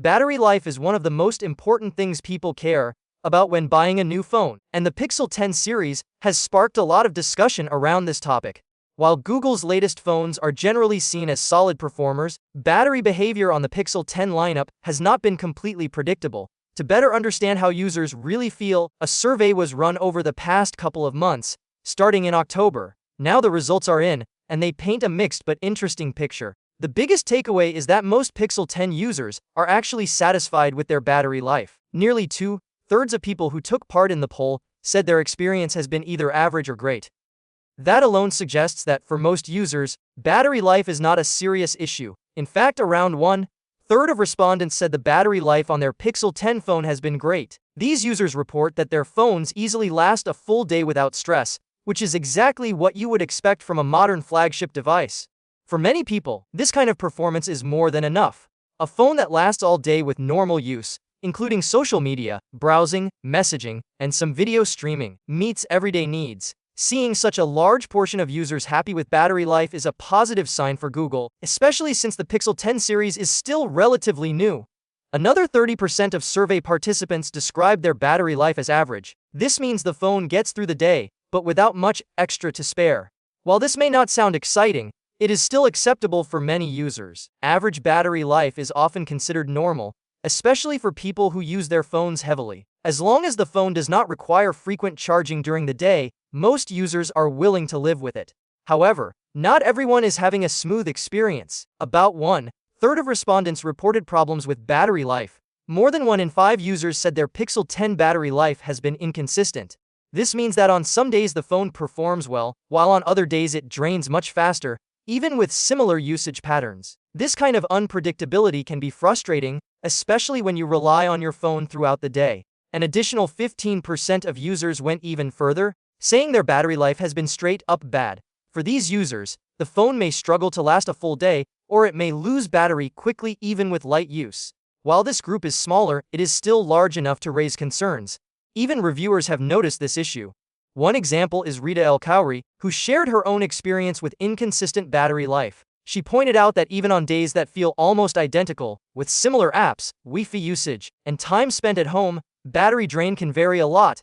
Battery life is one of the most important things people care about when buying a new phone, and the Pixel 10 series has sparked a lot of discussion around this topic. While Google's latest phones are generally seen as solid performers, battery behavior on the Pixel 10 lineup has not been completely predictable. To better understand how users really feel, a survey was run over the past couple of months, starting in October. Now the results are in, and they paint a mixed but interesting picture. The biggest takeaway is that most Pixel 10 users are actually satisfied with their battery life. Nearly 2/3 of people who took part in the poll said their experience has been either average or great. That alone suggests that for most users, battery life is not a serious issue. In fact, around 1/3 of respondents said the battery life on their Pixel 10 phone has been great. These users report that their phones easily last a full day without stress, which is exactly what you would expect from a modern flagship device. For many people, this kind of performance is more than enough. A phone that lasts all day with normal use, including social media, browsing, messaging, and some video streaming, meets everyday needs. Seeing such a large portion of users happy with battery life is a positive sign for Google, especially since the Pixel 10 series is still relatively new. Another 30% of survey participants described their battery life as average. This means the phone gets through the day, but without much extra to spare. While this may not sound exciting, it is still acceptable for many users. Average battery life is often considered normal, especially for people who use their phones heavily. As long as the phone does not require frequent charging during the day, most users are willing to live with it. However, not everyone is having a smooth experience. About 1/3 of respondents reported problems with battery life. More than 1 in 5 users said their Pixel 10 battery life has been inconsistent. This means that on some days the phone performs well, while on other days it drains much faster, even with similar usage patterns. This kind of unpredictability can be frustrating, especially when you rely on your phone throughout the day. An additional 15% of users went even further, saying their battery life has been straight up bad. For these users, the phone may struggle to last a full day, or it may lose battery quickly even with light use. While this group is smaller, it is still large enough to raise concerns. Even reviewers have noticed this issue. One example is Rita El Khoury, who shared her own experience with inconsistent battery life. She pointed out that even on days that feel almost identical, with similar apps, Wi-Fi usage, and time spent at home, battery drain can vary a lot.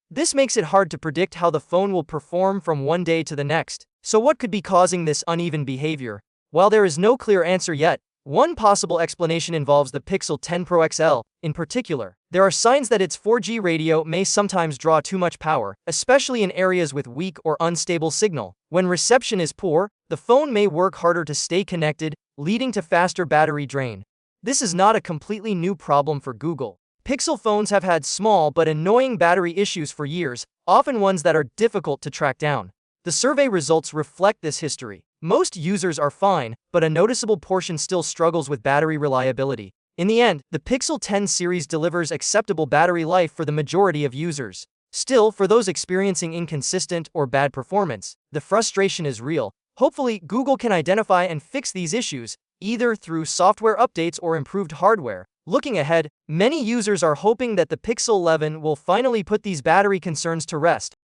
This makes it hard to predict how the phone will perform from one day to the next. So what could be causing this uneven behavior? While there is no clear answer yet, one possible explanation involves the Pixel 10 Pro XL. In particular, there are signs that its 4G radio may sometimes draw too much power, especially in areas with weak or unstable signal. When reception is poor, the phone may work harder to stay connected, leading to faster battery drain. This is not a completely new problem for Google. Pixel phones have had small but annoying battery issues for years, often ones that are difficult to track down. The survey results reflect this history. Most users are fine, but a noticeable portion still struggles with battery reliability. In the end, the Pixel 10 series delivers acceptable battery life for the majority of users. Still, for those experiencing inconsistent or bad performance, the frustration is real. Hopefully, Google can identify and fix these issues, either through software updates or improved hardware. Looking ahead, many users are hoping that the Pixel 11 will finally put these battery concerns to rest.